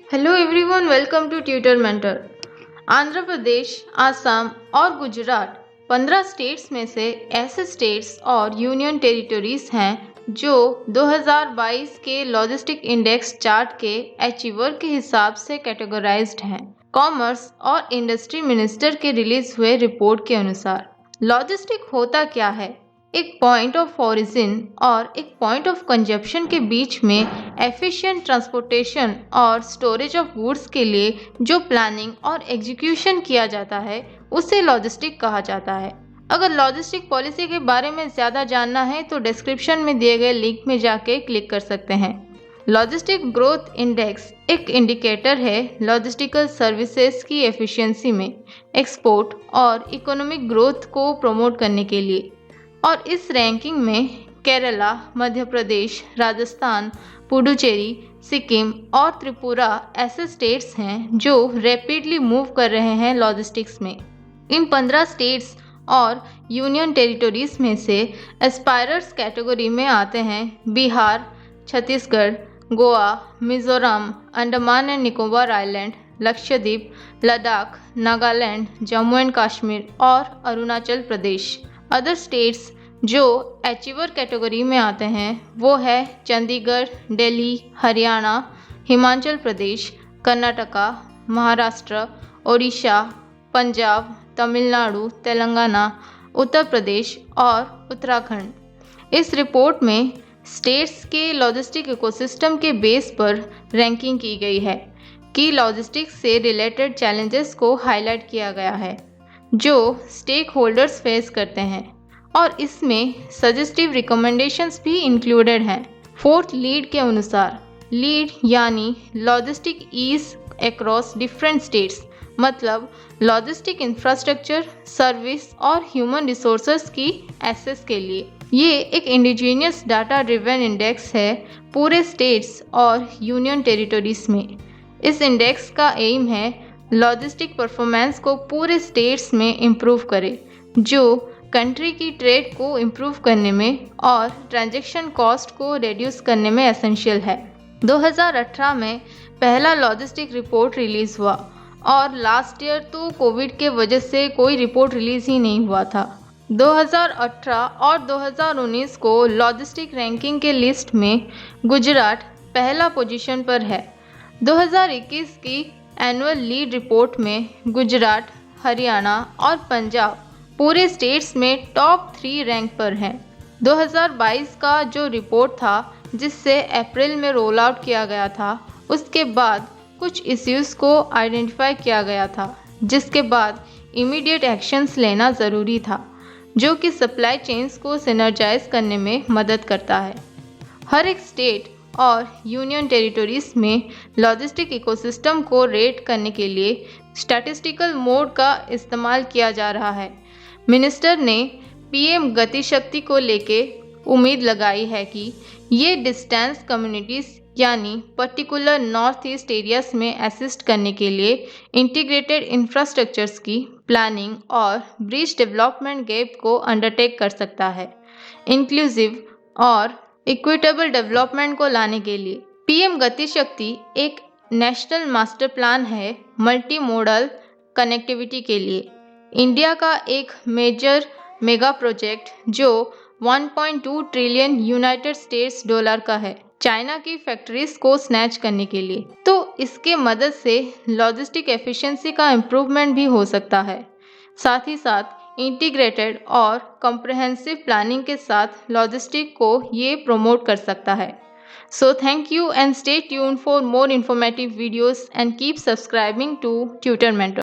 Hello everyone, welcome to tutor mentor. Andhra Pradesh, Assam और Gujarat 15 states में से ऐसे स्टेट्स और यूनियन टेरिटरीज हैं जो 2022 के लॉजिस्टिक इंडेक्स चार्ट के अचीवर के हिसाब से कैटेगराइज्ड हैं। कॉमर्स और इंडस्ट्री मिनिस्टर के रिलीज हुए रिपोर्ट के अनुसार लॉजिस्टिक होता क्या है? एक पॉइंट ऑफ ओरिजिन और एक पॉइंट ऑफ कंजप्शन के बीच में एफिशिएंट ट्रांसपोर्टेशन और स्टोरेज ऑफ गुड्स के लिए जो प्लानिंग और एग्जीक्यूशन किया जाता है उसे लॉजिस्टिक कहा जाता है। अगर लॉजिस्टिक पॉलिसी के बारे में ज़्यादा जानना है तो डिस्क्रिप्शन में दिए गए लिंक में जाके क्लिक कर सकते हैं। लॉजिस्टिक ग्रोथ इंडेक्स एक इंडिकेटर है लॉजिस्टिकल सर्विसेज की एफिशिएंसी में एक्सपोर्ट और इकोनॉमिक ग्रोथ को प्रमोट करने के लिए, और इस रैंकिंग में केरला, मध्य प्रदेश, राजस्थान, पुडुचेरी, सिक्किम और त्रिपुरा ऐसे स्टेट्स हैं जो रैपिडली मूव कर रहे हैं लॉजिस्टिक्स में। इन 15 स्टेट्स और यूनियन टेरिटरीज में से एस्पायरर्स कैटेगरी में आते हैं Bihar, Chhattisgarh, Goa, Mizoram, Andaman and Nicobar island, Lakshadweep, Ladakh, Nagaland, Jammu and Kashmir और अरुणाचल प्रदेश। अदर स्टेट्स जो अचीवर कैटेगरी में आते हैं वो है चंडीगढ़, दिल्ली, हरियाणा, हिमाचल प्रदेश, कर्नाटका, महाराष्ट्र, ओडिशा, पंजाब, तमिलनाडु, तेलंगाना, उत्तर प्रदेश और उत्तराखंड। इस रिपोर्ट में स्टेट्स के लॉजिस्टिक इकोसिस्टम के बेस पर रैंकिंग की गई है कि लॉजिस्टिक्स से रिलेटेड चैलेंजेस को हाईलाइट किया गया है जो स्टेक होल्डर्स फेस करते हैं, और इसमें सजेस्टिव रिकमेंडेशंस भी इंक्लूडेड हैं। फोर्थ लीड के अनुसार, लीड यानी logistic ease across different states, मतलब लॉजिस्टिक इंफ्रास्ट्रक्चर, सर्विस और ह्यूमन रिसोर्सेज की एक्सेस के लिए। ये एक इंडिजीनियस डाटा ड्रिवन इंडेक्स है पूरे स्टेट्स और यूनियन टेरिटरीज में। इस इंडेक्स का एम है लॉजिस्टिक परफॉर्मेंस को पूरे स्टेट्स में इम्प्रूव करे, जो कंट्री की ट्रेड को इम्प्रूव करने में और ट्रांजैक्शन कॉस्ट को रिड्यूस करने में एसेंशियल है। 2018 में पहला लॉजिस्टिक रिपोर्ट रिलीज़ हुआ और लास्ट ईयर तो कोविड के वजह से कोई रिपोर्ट रिलीज़ ही नहीं हुआ था। 2018 और 2019 को लॉजिस्टिक रैंकिंग के लिस्ट में गुजरात पहला पोजीशन पर है। 2021 की एनुअल लीड रिपोर्ट में गुजरात, हरियाणा और पंजाब पूरे स्टेट्स में टॉप 3 रैंक पर हैं। 2022 का जो रिपोर्ट था जिससे अप्रैल में रोल आउट किया गया था, उसके बाद कुछ इश्यूज़ को आइडेंटिफाई किया गया था जिसके बाद इमीडिएट एक्शंस लेना ज़रूरी था, जो कि सप्लाई चेन्स को सिनर्जाइज करने में मदद करता है। हर एक स्टेट और यूनियन टेरिटरीज में लॉजिस्टिक इकोसिस्टम को रेट करने के लिए स्टैटिस्टिकल मोड का इस्तेमाल किया जा रहा है। मिनिस्टर ने पीएम गति शक्ति को लेके उम्मीद लगाई है कि ये डिस्टेंस कम्युनिटीज़ यानी पर्टिकुलर नॉर्थ ईस्ट एरियाज में असिस्ट करने के लिए इंटीग्रेटेड इंफ्रास्ट्रक्चर्स की प्लानिंग और ब्रिज डेवलपमेंट गैप को अंडरटेक कर सकता है, इंक्लूसिव और इक्विटेबल डेवलपमेंट को लाने के लिए। पीएम गति शक्ति एक नेशनल मास्टर प्लान है मल्टी मोडल कनेक्टिविटी के लिए। इंडिया का एक मेगा प्रोजेक्ट जो 1.2 ट्रिलियन यूनाइटेड स्टेट्स डॉलर का है चाइना की फैक्ट्रीज को स्नैच करने के लिए। तो इसके मदद से लॉजिस्टिक एफिशिएंसी का इम्प्रूवमेंट भी हो सकता है। साथ ही साथ इंटीग्रेटेड और कॉम्प्रिहेंसिव प्लानिंग के साथ लॉजिस्टिक को ये प्रमोट कर सकता है। So thank you and stay tuned for more informative videos and keep subscribing to Tutor Mentor.